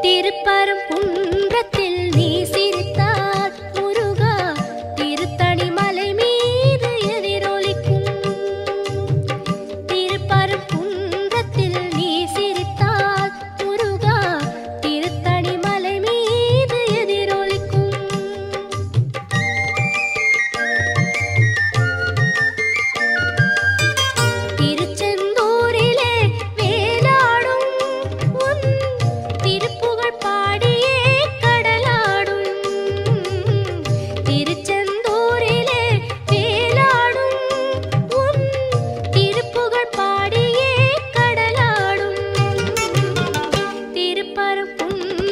திருப்பரங்குன்றத்தில் நீ சிரித்தால் முருகா திருத்தணி மலை மீது எதிரொலிக்கும். திருப்பரங்குன்றத்தில் நீ சிரித்தால் முருகா திருத்தணி மலை மீது எதிரொலிக்கும். திருச்செந்தூரிலே வேலாடும் உன் திருப்புகழ் பாடியே கடலாடும். திருச்செந்தூரிலே வேலாடும் உன் திருப்புகழ் பாடியே கடலாடும். திருப்பரங்குன்றத்தில்